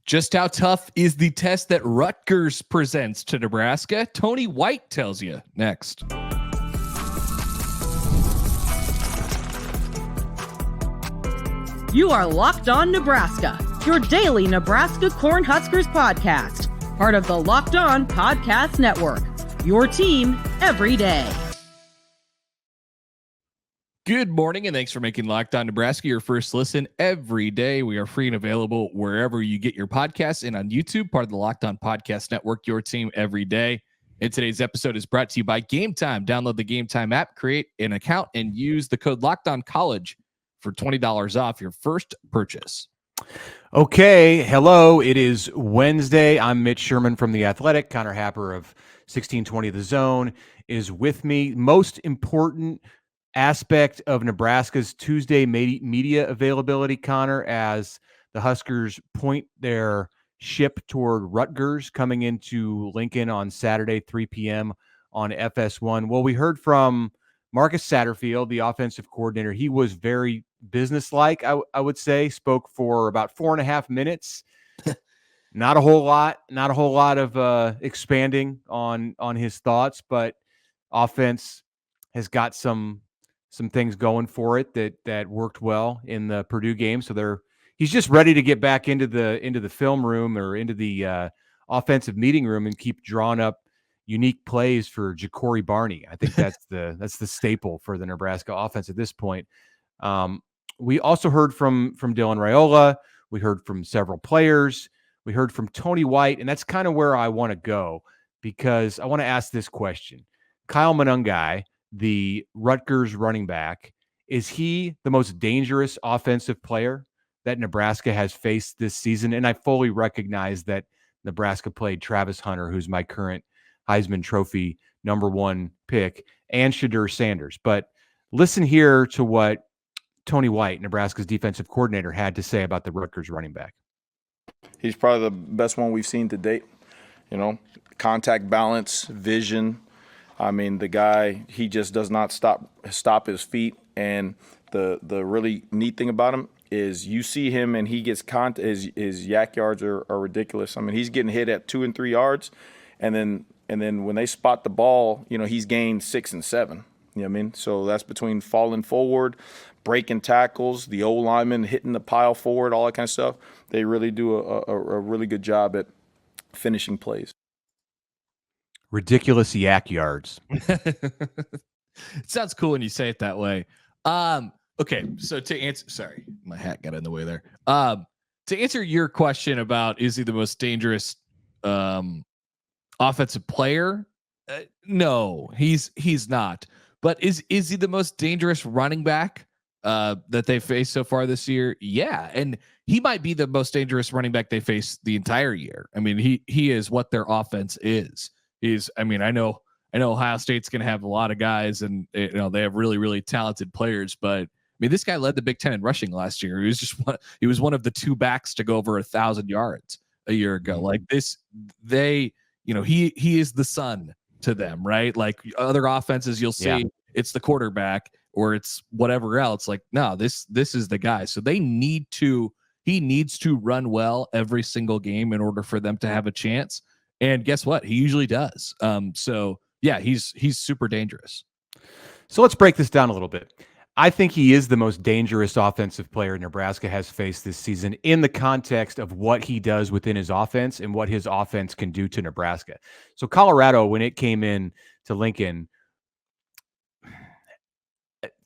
Just how tough is the test that Rutgers presents to Nebraska? Tony White tells you next. You are Locked On Nebraska, your daily Nebraska Cornhuskers podcast, part of the Locked On Podcast Network, your team every day. Good morning, and thanks for making Locked On Nebraska your first listen every day. We are free and available wherever you get your podcasts and on YouTube, part of the Locked On Podcast Network, your team every day. And today's episode is brought to you by Gametime. Download the Gametime app, create an account, and use the code LOCKEDONCollege for $20 off your first purchase. Okay, hello. It is Wednesday. I'm Mitch Sherman from The Athletic. Connor Happer of 1620 The Zone is with me. Most important aspect of Nebraska's Tuesday media availability, Connor, as the Huskers point their ship toward Rutgers coming into Lincoln on Saturday, 3 p.m. on FS1. Well, we heard from Marcus Satterfield, the offensive coordinator. He was very businesslike, I would say, spoke for about 4.5 minutes. Not a whole lot of expanding on his thoughts, but offense has got some things going for it that worked well in the Purdue game. So he's just ready to get back into the film room or into the offensive meeting room and keep drawing up unique plays for Ja'Cory Barney. I think that's the staple for the Nebraska offense at this point. We also heard from Dylan Raiola. We heard from several players. We heard from Tony White, and that's kind of where I want to go because I want to ask this question. Kyle Monangai, the Rutgers running back, is he the most dangerous offensive player that Nebraska has faced this season? And I fully recognize that Nebraska played Travis Hunter, who's my current Heisman Trophy #1 pick, and Ceyair Sanders. But listen here to what Tony White, Nebraska's defensive coordinator, had to say about the Rutgers running back. He's probably the best one we've seen to date. You know, contact balance, vision. I mean, the guy, he just does not stop his feet. And the really neat thing about him is you see him and he gets his yak yards are ridiculous. I mean, he's getting hit at 2 and 3 yards, and then when they spot the ball, you know, he's gained 6 and 7. You know what I mean? So that's between falling forward, breaking tackles, the old lineman hitting the pile forward, all that kind of stuff. They really do a really good job at finishing plays. Ridiculous yak yards. It sounds cool when you say it that way. Okay, so to answer, sorry, my hat got in the way there. To answer your question about is he the most dangerous offensive player? No, he's not. But is he the most dangerous running back that they've faced so far this year? Yeah, and he might be the most dangerous running back they face the entire year. I mean, he is what their offense is. I know Ohio State's going to have a lot of guys, and they have really, really talented players. But I mean, this guy led the Big Ten in rushing last year. He was one of the 2 backs to go over 1,000 yards a year ago. Like this, he is the sun to them, right? Like other offenses, you'll see it's the quarterback or it's whatever else. Like, no, this is the guy. So he needs to run well every single game in order for them to have a chance. And guess what? He usually does. So yeah, he's super dangerous. So let's break this down a little bit. I think he is the most dangerous offensive player Nebraska has faced this season in the context of what he does within his offense and what his offense can do to Nebraska. So Colorado, when it came in to Lincoln,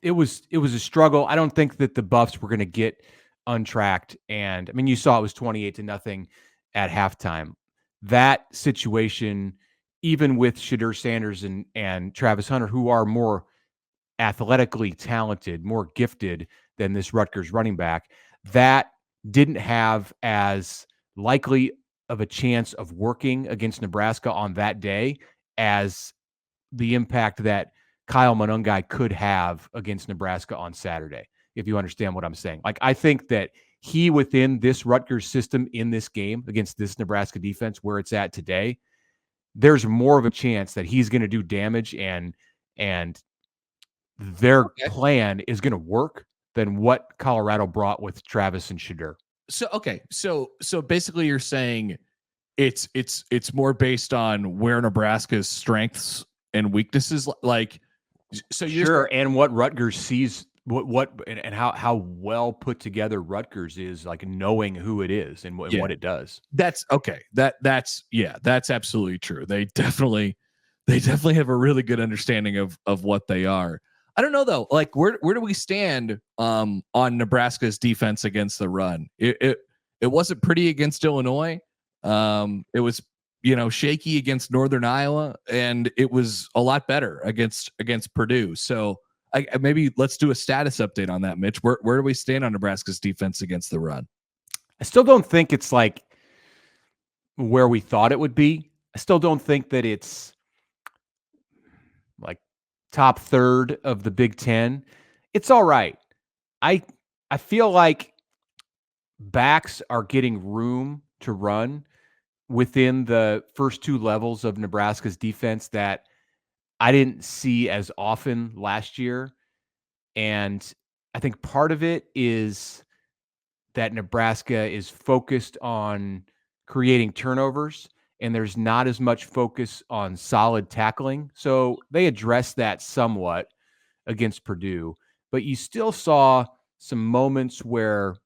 it was a struggle. I don't think that the Buffs were going to get untracked. And I mean, you saw it was 28-0 at halftime. That situation, even with Ceyair Sanders and Travis Hunter, who are more athletically talented, more gifted than this Rutgers running back, that didn't have as likely of a chance of working against Nebraska on that day as the impact that Kyle Monangai could have against Nebraska on Saturday, if you understand what I'm saying. Like, I think that he, within this Rutgers system in this game against this Nebraska defense where it's at today, there's more of a chance that he's going to do damage and their plan is going to work than what Colorado brought with Travis and Ceyair. So basically you're saying it's more based on where Nebraska's strengths and weaknesses like. So you're Sure, and what Rutgers sees, and how well put together Rutgers is, like knowing who it is and what it does. That's okay. That's absolutely true. They definitely have a really good understanding of what they are. I don't know though. Like where do we stand on Nebraska's defense against the run? It wasn't pretty against Illinois. It was shaky against Northern Iowa, and it was a lot better against Purdue. So maybe let's do a status update on that, Mitch. Where do we stand on Nebraska's defense against the run? I still don't think it's like where we thought it would be. I still don't think that it's like top third of the Big Ten. It's all right. I feel like backs are getting room to run within the first two levels of Nebraska's defense that I didn't see as often last year. And I think part of it is that Nebraska is focused on creating turnovers, and there's not as much focus on solid tackling. So they addressed that somewhat against Purdue, but you still saw some moments where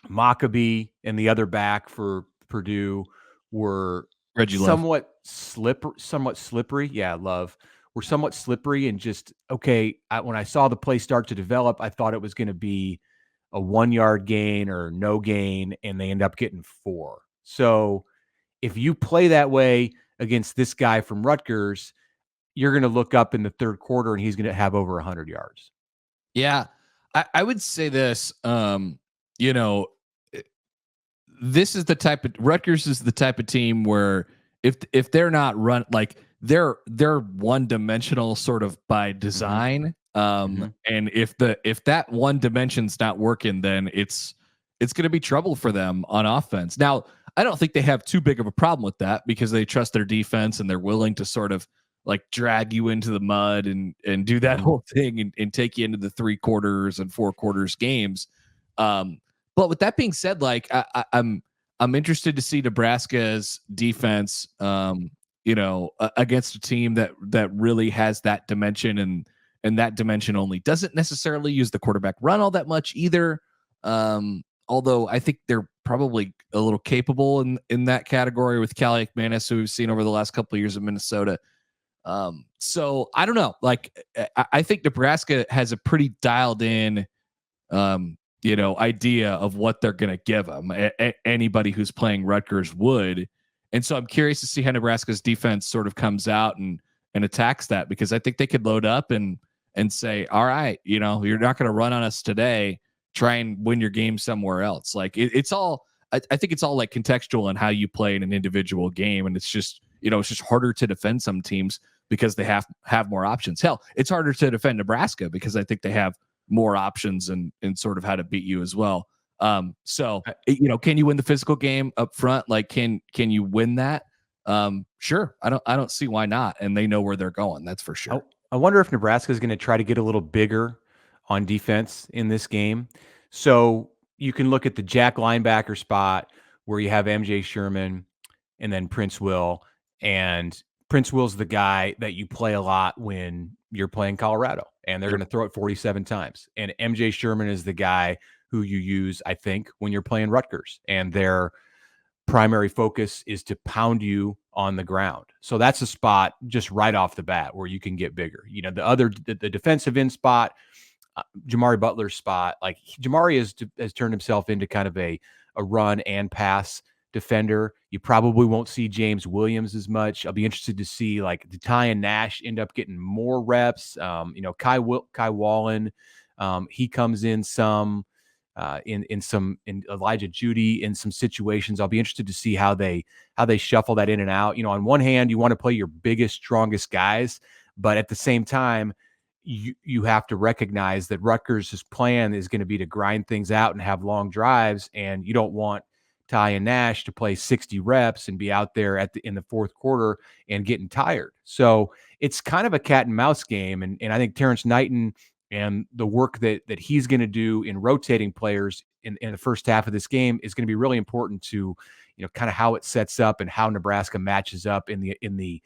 Maccabee and the other back for Purdue were Reggie Love. somewhat slippery. Yeah, Love. Were somewhat slippery and just, okay, when I saw the play start to develop, I thought it was going to be a 1 yard gain or no gain, and they end up getting 4. So if you play that way against this guy from Rutgers, you're going to look up in the third quarter and he's going to have over 100 yards. Yeah, I would say this. This is the type of Rutgers is the type of team where if they're not run like they're one dimensional sort of by design. And if that one dimension's not working, then it's going to be trouble for them on offense. Now, I don't think they have too big of a problem with that because they trust their defense and they're willing to sort of like drag you into the mud and do that whole thing and take you into the 3 quarters and 4 quarters games. But with that being said, like I'm interested to see Nebraska's defense, against a team that really has that dimension and that dimension only. Doesn't necessarily use the quarterback run all that much either. Although I think they're probably a little capable in that category with Callie McManus, who we've seen over the last couple of years in Minnesota. So I don't know. Like I think Nebraska has a pretty dialed in, idea of what they're going to give them. Anybody who's playing Rutgers would. And so I'm curious to see how Nebraska's defense sort of comes out and attacks that, because I think they could load up and say, all right, you're not going to run on us today. Try and win your game somewhere else. Like it's all, I think it's all like contextual on how you play in an individual game. And it's just, it's just harder to defend some teams because they have more options. Hell, it's harder to defend Nebraska because I think they have more options and sort of how to beat you as well. So can you win the physical game up front? Like, can you win that? Sure. I don't see why not. And they know where they're going. That's for sure. I wonder if Nebraska is going to try to get a little bigger on defense in this game. So you can look at the jack linebacker spot where you have MJ Sherman and then Prince Will, and Prince Will's the guy that you play a lot when you're playing Colorado, and they're going to throw it 47 times. And MJ Sherman is the guy who you use, I think, when you're playing Rutgers, and their primary focus is to pound you on the ground. So that's a spot just right off the bat where you can get bigger. The defensive end spot, Jamari Butler's spot, like Jamari has turned himself into kind of a run and pass defender. You probably won't see James Williams as much. I'll be interested to see like Ty and Nash end up getting more reps. Kai Wallen, he comes in some in Elijah Judy in some situations. I'll be interested to see how they shuffle that in and out. On one hand, you want to play your biggest, strongest guys, but at the same time, you have to recognize that Rutgers' plan is going to be to grind things out and have long drives, and you don't want Ty and Nash to play 60 reps and be out there in the fourth quarter and getting tired. So it's kind of a cat and mouse game, and I think Terrence Knighton and the work that he's going to do in rotating players in the first half of this game is going to be really important to, kind of how it sets up and how Nebraska matches up in the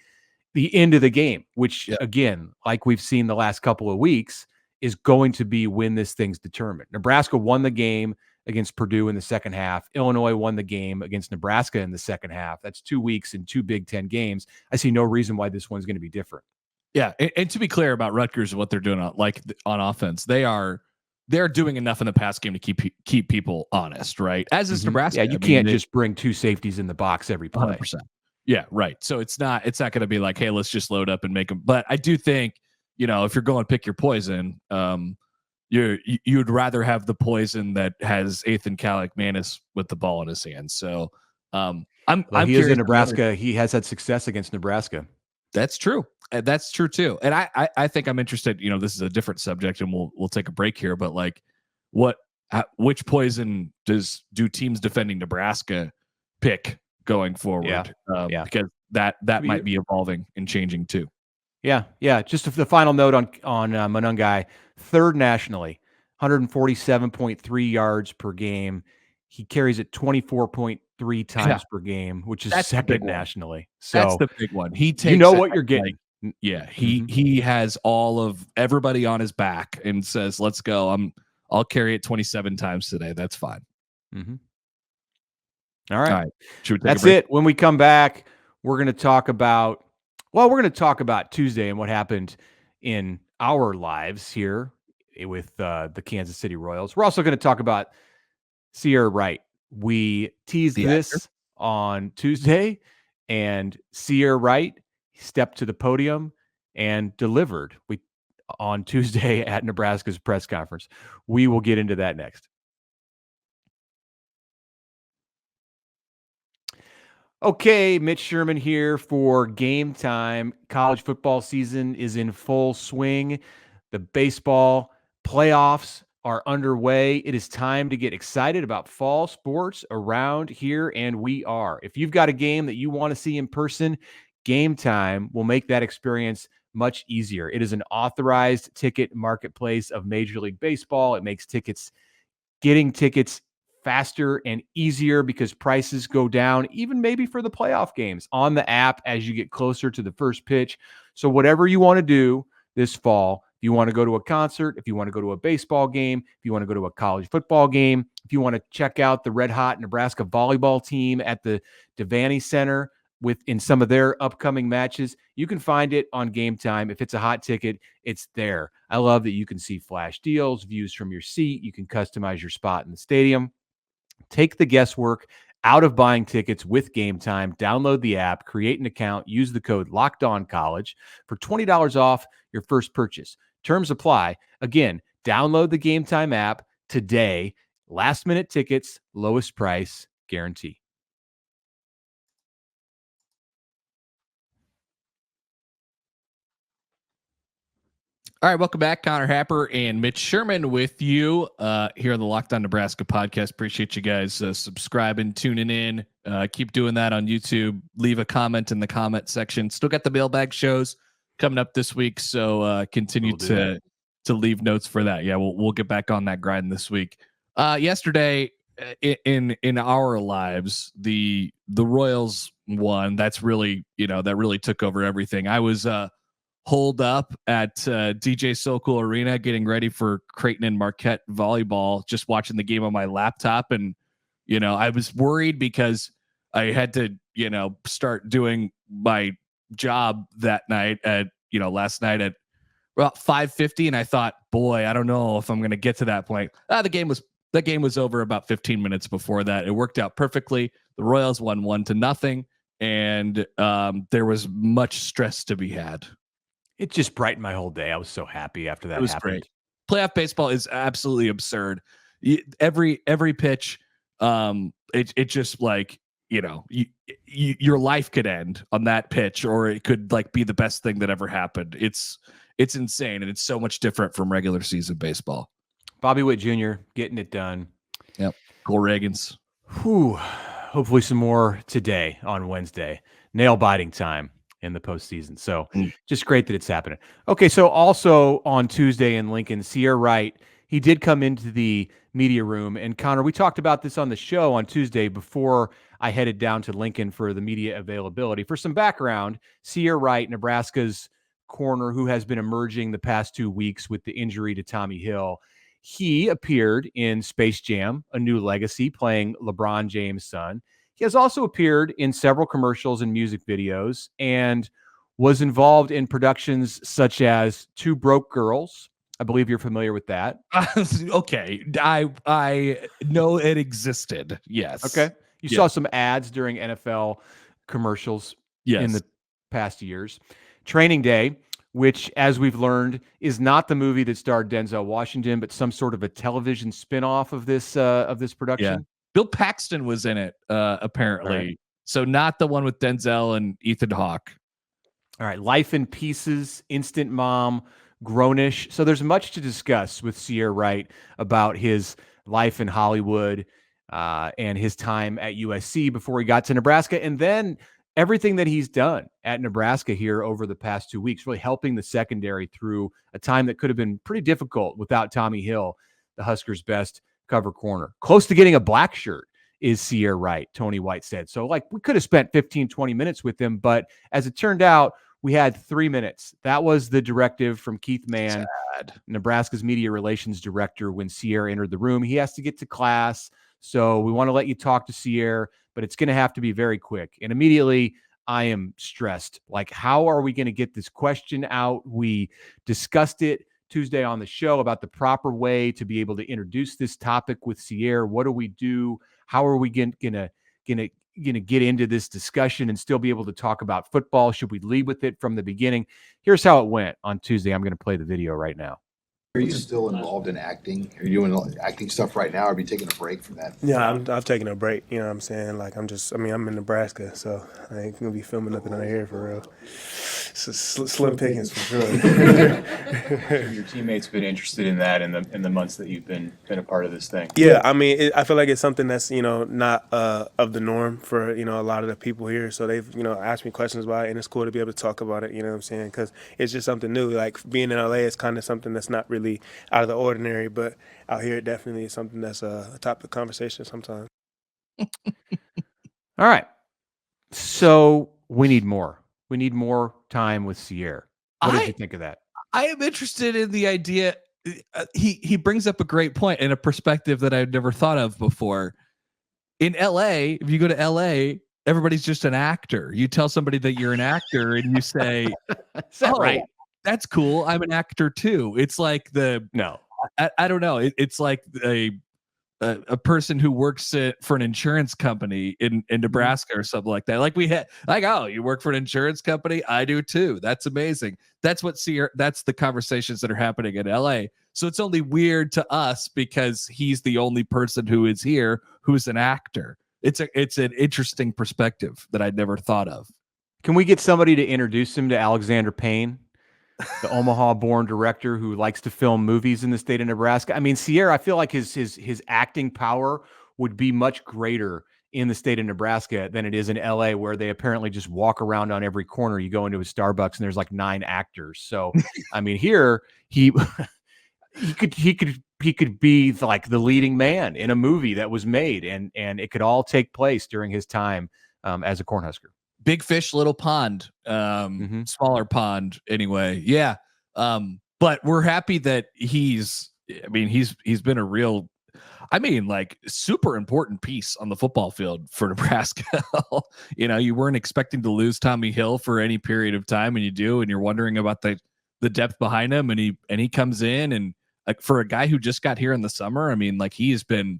end of the game, which again, like we've seen the last couple of weeks, is going to be when this thing's determined. Nebraska won the game against Purdue in the second half. Illinois won the game against Nebraska in the second half. That's 2 weeks and 2 Big Ten games. I see no reason why this one's going to be different. Yeah, and to be clear about Rutgers and what they're doing on offense, they're doing enough in the pass game to keep people honest, right? As is Nebraska. Yeah, you can't just bring 2 safeties in the box every play. 100%. Yeah, right. So it's not going to be like, hey, let's just load up and make them. But I do think, if you're going to pick your poison, you'd rather have the poison that has Ethan Kaliakmanis with the ball in his hands. So I'm he is in Nebraska. He has had success against Nebraska. That's true. That's true too. And I think I'm interested. This is a different subject, and we'll take a break here. But like, which poison do teams defending Nebraska pick going forward? Because that might be evolving and changing too. Yeah. Just the final note on Monangai, third nationally, 147.3 yards per game. He carries it 24.3 times per game, which is second nationally. So that's the big one. He takes what you're getting. He has all of everybody on his back and says, "Let's go. I'll carry it 27 times today. That's fine." Mm-hmm. All right. That's it. When we come back, we're going to talk about Tuesday and what happened in our lives here with the Kansas City Royals. We're also going to talk about Ceyair Wright. We teased this on Tuesday, and Ceyair Wright stepped to the podium and delivered on Tuesday at Nebraska's press conference. We will get into that next. Okay, Mitch Sherman here for Game Time. College football season is in full swing. The baseball playoffs are underway. It is time to get excited about fall sports around here, and we are. If you've got a game that you want to see in person, Game Time will make that experience much easier. It is an authorized ticket marketplace of Major League Baseball. It makes getting tickets faster and easier because prices go down, even maybe for the playoff games on the app as you get closer to the first pitch. So whatever you want to do this fall, if you want to go to a concert, if you want to go to a baseball game, if you want to go to a college football game, if you want to check out the red hot Nebraska volleyball team at the Devaney Center in some of their upcoming matches, you can find it on Game Time. If it's a hot ticket, it's there. I love that you can see flash deals, views from your seat. You can customize your spot in the stadium. Take the guesswork out of buying tickets with Game Time. Download the app, create an account, use the code LOCKEDONCollege for $20 off your first purchase. Terms apply. Again, download the Game Time app today. Last minute tickets, lowest price guarantee. All right, welcome back. Connor Happer and Mitch Sherman with you here on the Locked On Nebraska podcast. Appreciate you guys subscribing, tuning in. Keep doing that on YouTube. Leave a comment in the comment section. Still got the mailbag shows coming up this week, so continue to leave notes for that. Yeah, we'll get back on that grind this week. Yesterday in our lives, the Royals won. That's really that really took over everything. I was holed up at DJ Sokol Arena getting ready for Creighton and Marquette volleyball, just watching the game on my laptop. And, I was worried because I had to, start doing my job that night last night at about 5:50. And I thought, boy, I don't know if I'm going to get to that point. The game was over about 15 minutes before that. It worked out perfectly. The Royals won 1-0. And there was much stress to be had. It just brightened my whole day. I was so happy after that. It was happened. great. Playoff baseball is absolutely absurd. Every pitch, it just like your life could end on that pitch, or it could like be the best thing that ever happened. It's insane, and it's so much different from regular season baseball. Bobby Witt Jr. getting it done. Yep. Cole Reagans. Whew. Hopefully some more today on Wednesday. Nail biting time in the postseason. So just great that it's happening. Okay, so also on Tuesday in Lincoln, Ceyair Wright, he did come into the media room. And Connor, we talked about this on the show on Tuesday before I headed down to Lincoln for the media availability. For some background, Ceyair Wright, Nebraska's corner, who has been emerging the past 2 weeks with the injury to Tommy Hill, he appeared in Space Jam: A New Legacy, playing LeBron James' son. He has also appeared in several commercials and music videos and was involved in productions such as Two Broke Girls. I believe you're familiar with that. Okay. I know it existed. Yes. Okay. You saw some ads during NFL commercials in the past years. Training Day, which, as we've learned, is not the movie that starred Denzel Washington, but some sort of a television spinoff of this production. Yeah. Bill Paxton was in it, apparently. Right. So not the one with Denzel and Ethan Hawke. All right. Life in Pieces, Instant Mom, Grownish. So there's much to discuss with Ceyair Wright about his life in Hollywood and his time at USC before he got to Nebraska, and then everything that he's done at Nebraska here over the past 2 weeks, really helping the secondary through a time that could have been pretty difficult without Tommy Hill, the Huskers' best cover corner. Close to getting a black shirt is Ceyair Wright, Tony White said. So, we could have spent 15, 20 minutes with him, but as it turned out, we had 3 minutes. That was the directive from Keith Mann, Nebraska's media relations director, when Ceyair entered the room. He has to get to class, so we want to let you talk to Ceyair, but it's going to have to be very quick. And immediately, I am stressed. How are we going to get this question out? We discussed it Tuesday on the show about the proper way to be able to introduce this topic with Ceyair. What do we do? How are we going to get into this discussion and still be able to talk about football? Should we lead with it from the beginning? Here's how it went on Tuesday. I'm going to play the video right now. Are you still involved in acting? Are you doing acting stuff right now, or are you taking a break from that? Yeah, I've taken a break, you know what I'm saying? I'm in Nebraska, so I ain't going to be filming nothing out here for real. It's slim pickings for sure. Your teammates been interested in that in the months that you've been a part of this thing. Yeah, I feel like it's something that's not of the norm for a lot of the people here. So they've asked me questions about it, and it's cool to be able to talk about it. You know what I'm saying? Because it's just something new. Like being in LA is kind of something that's not really out of the ordinary, but out here it definitely is something that's a topic of conversation sometimes. All right, so we need more. We need more time with Ceyair. What did you think of that? I am interested in the idea. He brings up a great point and a perspective that I've never thought of before. In LA, if you go to LA, everybody's just an actor. You tell somebody that you're an actor and you say, Is that right? That's cool. I'm an actor too. It's like I don't know. It's like a person who works for an insurance company in Nebraska or something like that. Like we had, oh, you work for an insurance company? I do too. That's amazing. That's that's the conversations that are happening in LA. So it's only weird to us because he's the only person who is here who's an actor. It's an interesting perspective that I'd never thought of. Can we get somebody to introduce him to Alexander Payne, the Omaha-born director who likes to film movies in the state of Nebraska? I mean, Ceyair, I feel like his acting power would be much greater in the state of Nebraska than it is in LA, where they apparently just walk around on every corner. You go into a Starbucks and there's like 9 actors. So, I mean, here he could be like the leading man in a movie that was made, and it could all take place during his time as a Cornhusker. Big fish, little pond, smaller pond anyway. Yeah. But we're happy that he's been a real, super important piece on the football field for Nebraska. You weren't expecting to lose Tommy Hill for any period of time, and you do, and you're wondering about the depth behind him, and he comes in, and for a guy who just got here in the summer, he's been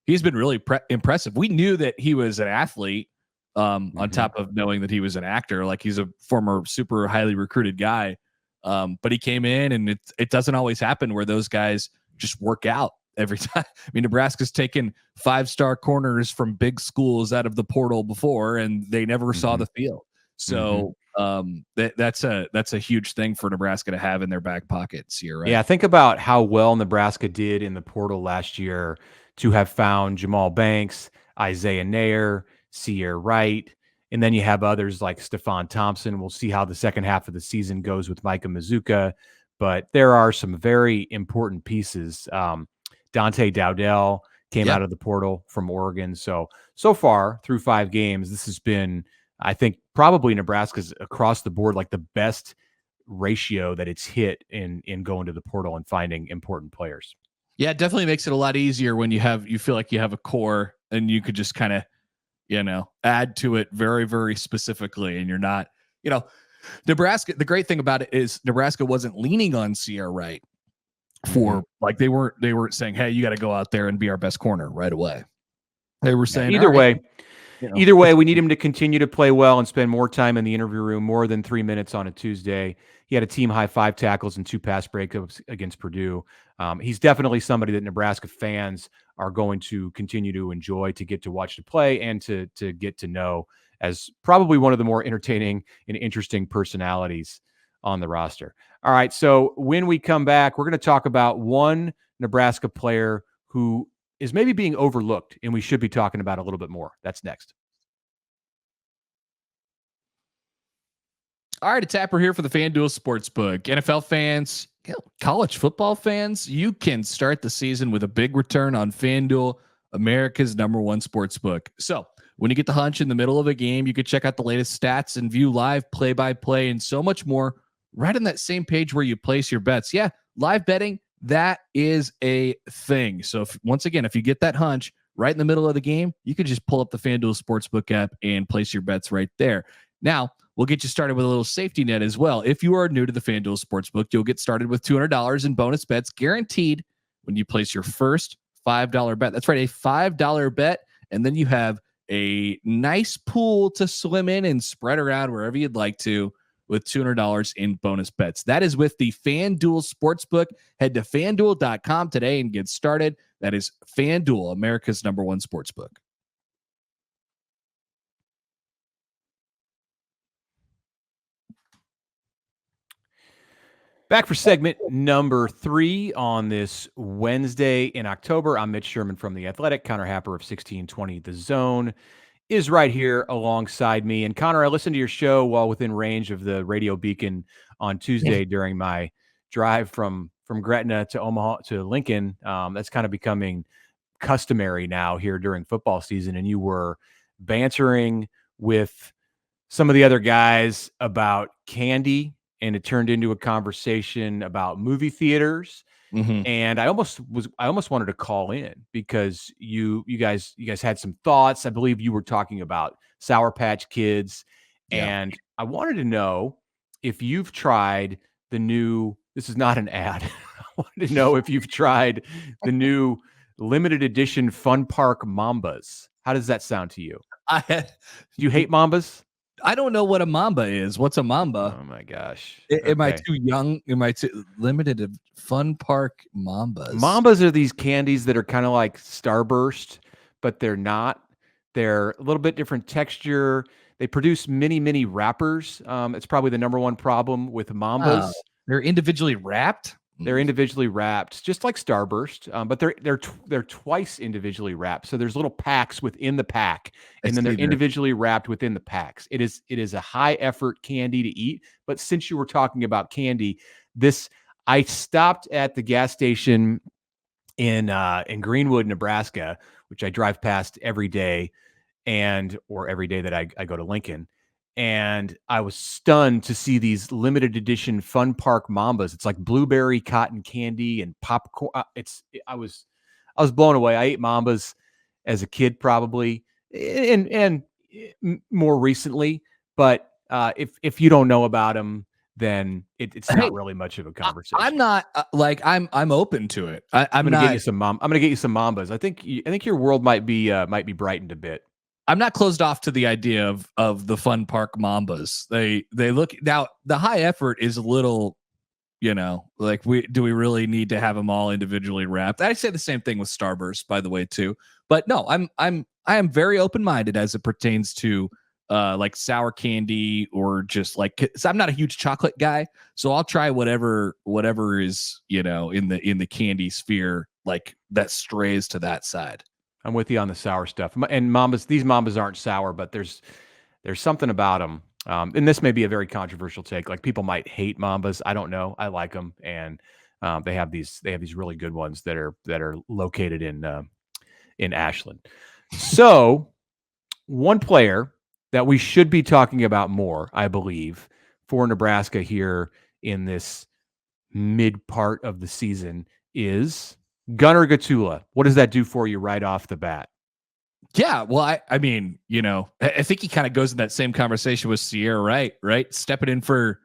really impressive. We knew that he was an athlete. On top of knowing that he was an actor, like he's a former super highly recruited guy. But he came in, and it doesn't always happen where those guys just work out every time. I mean, Nebraska's taken 5-star corners from big schools out of the portal before, and they never saw the field. So that's a huge thing for Nebraska to have in their back pockets here, right? Yeah, think about how well Nebraska did in the portal last year to have found Jamal Banks, Isaiah Nair, Ceyair Wright, and then you have others like Stephon Thompson. We'll see how the second half of the season goes with Micah Mazuka, but there are some very important pieces. Dante Dowdell came out of the portal from Oregon. So far through 5 games, this has been, I think, probably Nebraska's across the board, like the best ratio that it's hit in going to the portal and finding important players. Yeah, it definitely makes it a lot easier when you feel like you have a core and you could just kind of, add to it very, very specifically. And you're not, Nebraska, the great thing about it is Nebraska wasn't leaning on Ceyair Wright for like, they weren't saying, hey, you got to go out there and be our best corner right away. They were saying either way, we need him to continue to play well and spend more time in the interview room, more than 3 minutes on a Tuesday. He had a team high 5 tackles and 2 pass breakups against Purdue. He's definitely somebody that Nebraska fans are going to continue to enjoy, to get to watch to play and to get to know as probably one of the more entertaining and interesting personalities on the roster. All right, so when we come back, we're going to talk about one Nebraska player who is maybe being overlooked and we should be talking about a little bit more. That's next. All right, it's Tapper here for the FanDuel Sportsbook. NFL fans, college football fans, you can start the season with a big return on FanDuel, America's #1 sportsbook. So when you get the hunch in the middle of a game, you can check out the latest stats and view live play-by-play and so much more right on that same page where you place your bets. Yeah, live betting, that is a thing. So once again, if you get that hunch right in the middle of the game, you can just pull up the FanDuel Sportsbook app and place your bets right there. Now, we'll get you started with a little safety net as well. If you are new to the FanDuel Sportsbook, you'll get started with $200 in bonus bets guaranteed when you place your first $5 bet. That's right, a $5 bet, and then you have a nice pool to swim in and spread around wherever you'd like to with $200 in bonus bets. That is with the FanDuel Sportsbook. Head to FanDuel.com today and get started. That is FanDuel, America's #1 sportsbook. Back for segment number 3 on this Wednesday in October. I'm Mitch Sherman from The Athletic. Connor Happer of 1620 The Zone is right here alongside me. And Connor, I listened to your show while within range of the radio beacon on Tuesday during my drive from Gretna to Omaha to Lincoln. That's kind of becoming customary now here during football season. And you were bantering with some of the other guys about candy, and it turned into a conversation about movie theaters. Mm-hmm. And I almost wanted to call in because you guys had some thoughts. I believe you were talking about Sour Patch Kids, and I wanted to know if you've tried the new, this is not an ad. I wanted to know if you've tried the new limited edition Fun Park Mambas. How does that sound to you? Do you hate Mambas? I don't know what a Mamba is. What's a Mamba? Oh my gosh. Am I too young? Am I too limited to Fun Park Mambas? Mambas are these candies that are kind of like Starburst, but they're not. They're a little bit different texture. They produce mini wrappers. It's probably the #1 problem with Mambas. They're individually wrapped. They're individually wrapped, just like Starburst, but they're twice individually wrapped. So there's little packs within the pack, and then they're individually wrapped within the packs. It is a high effort candy to eat. But since you were talking about candy, I stopped at the gas station in Greenwood, Nebraska, which I drive past every day, or every day that I go to Lincoln. And I was stunned to see these limited edition Fun Park Mambas. It's like blueberry cotton candy and popcorn. I was blown away. I ate Mambas as a kid, probably, and more recently. But if you don't know about them, then it's not really much of a conversation. I'm not I'm open to it. I'm gonna get you some I'm gonna get you some Mambas. I think your world might be brightened a bit. I'm not closed off to the idea of the Fun Park Mambas. They look, now the high effort is a little, like do we really need to have them all individually wrapped? I say the same thing with Starburst, by the way, too. But no, I am very open-minded as it pertains to like sour candy, or just like, so I'm not a huge chocolate guy, so I'll try whatever is, in the candy sphere, like that strays to that side. I'm with you on the sour stuff. And these Mambas aren't sour, but there's something about them. And this may be a very controversial take. Like, people might hate Mambas. I don't know. I like them. And They have these really good ones that are located in Ashland. So one player that we should be talking about more, I believe, for Nebraska here in this mid part of the season is Gunnar Gatula. What does that do for you right off the bat? Yeah, well, I mean, I think he kind of goes in that same conversation with Ceyair Wright, right? Stepping in for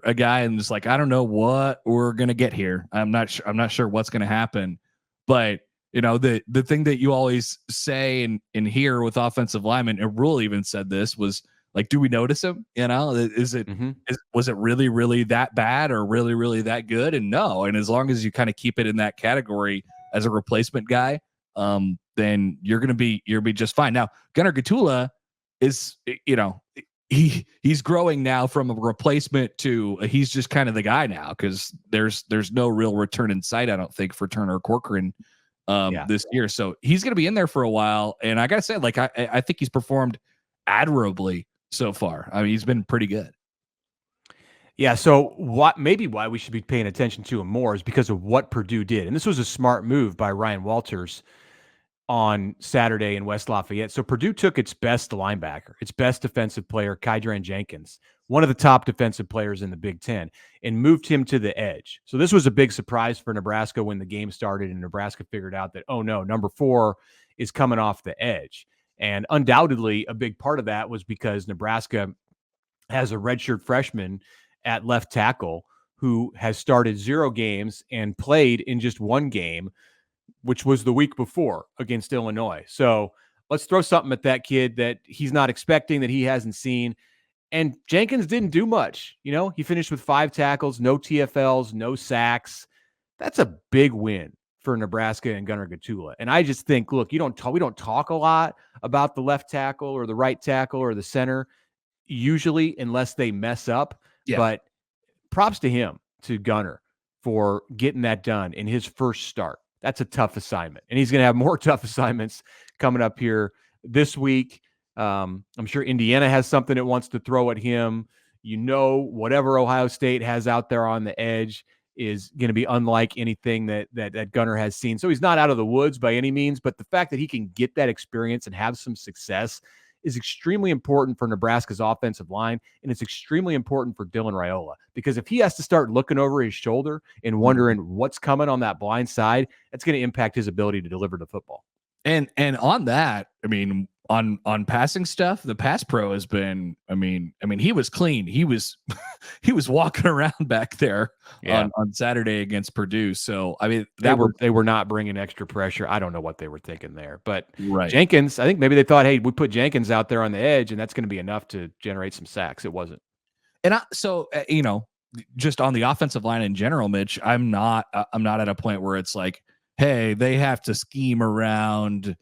a guy and just like, I don't know what we're gonna get here. I'm not sure what's gonna happen, but the thing that you always say and hear with offensive linemen, and Rule even said this, was like, do we notice him? Was it really, really that bad or really, really that good? And no. And as long as you kind of keep it in that category as a replacement guy, then you're gonna be just fine. Now, Gunnar Gatula is, he's growing now from a replacement to he's just kind of the guy now, because there's no real return in sight, I don't think, for Turner Corcoran this year. So he's going to be in there for a while. And I got to say, like, I think he's performed admirably so far. I mean, he's been pretty good. Yeah. So why we should be paying attention to him more is because of what Purdue did. And this was a smart move by Ryan Walters on Saturday in West Lafayette. So Purdue took its best linebacker, its best defensive player, Kydran Jenkins, one of the top defensive players in the Big Ten, and moved him to the edge. So this was a big surprise for Nebraska when the game started, and Nebraska figured out that, oh no, number 4 is coming off the edge. And undoubtedly a big part of that was because Nebraska has a redshirt freshman at left tackle who has started 0 games and played in just 1 game, which was the week before against Illinois. So let's throw something at that kid that he's not expecting, that he hasn't seen. And Jenkins didn't do much. He finished with 5 tackles, no TFLs, no sacks. That's a big win for Nebraska and Gunnar Gatula. And I just think, look, we don't talk a lot about the left tackle or the right tackle or the center usually, unless they mess up. Yeah. But props to him, to Gunnar, for getting that done in his first start. That's a tough assignment, and he's going to have more tough assignments coming up here this week. I'm sure Indiana has something it wants to throw at him. Whatever Ohio State has out there on the edge is going to be unlike anything that Gunnar has seen. So he's not out of the woods by any means, but the fact that he can get that experience and have some success is extremely important for Nebraska's offensive line, and it's extremely important for Dylan Raiola, because if he has to start looking over his shoulder and wondering what's coming on that blind side, that's going to impact his ability to deliver the football. And on that, I mean, on passing stuff, the pass pro has been, I mean, he was clean. He was walking around back there on Saturday against Purdue. So, I mean, they were not bringing extra pressure. I don't know what they were thinking there, but right. Jenkins, I think maybe they thought, hey, we put Jenkins out there on the edge and that's going to be enough to generate some sacks. It wasn't. And just on the offensive line in general, Mitch, I'm not at a point where it's like, hey, they have to scheme around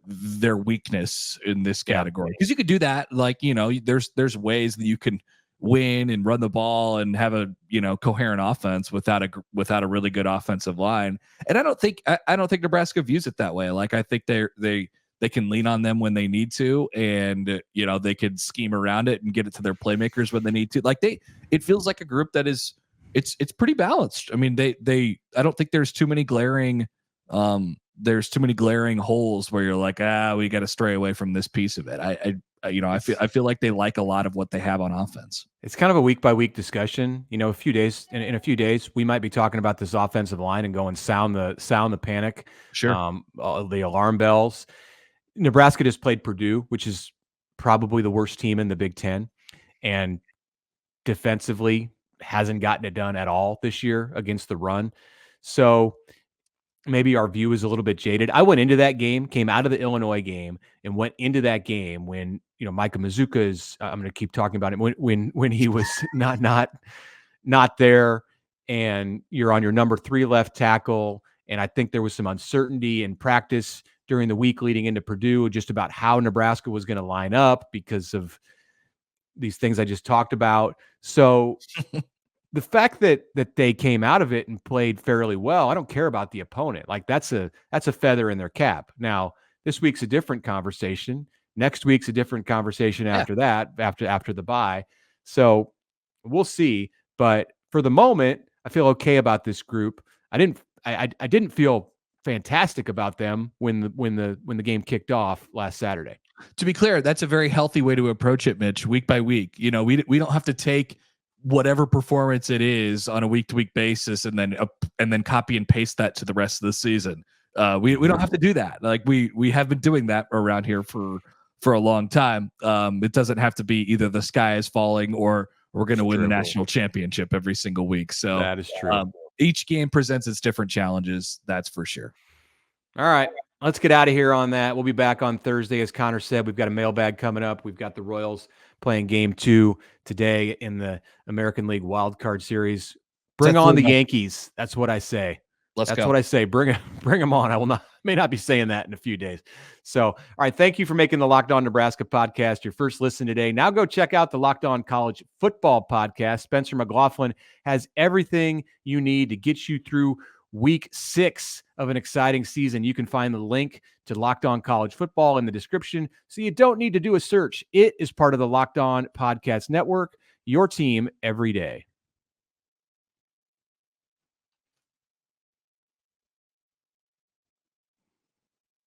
their weakness in this category, because you could do that. Like, there's ways that you can win and run the ball and have a coherent offense without a really good offensive line. And I don't think Nebraska views it that way. Like, I think they can lean on them when they need to, and they could scheme around it and get it to their playmakers when they need to. Like, it feels like a group that is it's pretty balanced. I mean, I don't think there's too many glaring holes where you're like, we got to stray away from this piece of it. I feel like they like a lot of what they have on offense. It's kind of a week by week discussion. In a few days, we might be talking about this offensive line and going sound the panic. Sure. The alarm bells. Nebraska just played Purdue, which is probably the worst team in the Big Ten, and defensively hasn't gotten it done at all this year against the run. So maybe our view is a little bit jaded. I went into that game, came out of the Illinois game, and went into that game when Micah Mazuka is. I'm going to keep talking about him when he was not there, and you're on your number 3 left tackle, and I think there was some uncertainty in practice during the week leading into Purdue just about how Nebraska was going to line up because of these things I just talked about. So the fact that they came out of it and played fairly well, I don't care about the opponent. Like, that's a feather in their cap. Now, this week's a different conversation. Next week's a different conversation after that, after the bye. So we'll see. But for the moment, I feel okay about this group. I didn't feel fantastic about them when the game kicked off last Saturday. To be clear, that's a very healthy way to approach it, Mitch, week by week. We don't have to take whatever performance it is on a week-to-week basis and then copy and paste that to the rest of the season. We don't have to do that. Like we have been doing that around here for a long time. It doesn't have to be either the sky is falling or we're going to win the national championship every single week. So that is true. Each game presents its different challenges. That's for sure. All right. Let's get out of here on that. We'll be back on Thursday. As Connor said, we've got a mailbag coming up. We've got the Royals playing game 2 today in the American League Wild Card Series. Bring on the Yankees. That's what I say. That's what I say. Bring them on. I may not be saying that in a few days. So, all right. Thank you for making the Locked On Nebraska podcast your first listen today. Now go check out the Locked On College Football podcast. Spencer McLaughlin has everything you need to get you through week 6 of an exciting season. You can find the link to Locked On College Football in the description, so you don't need to do a search. It is part of the Locked On Podcast Network, your team every day.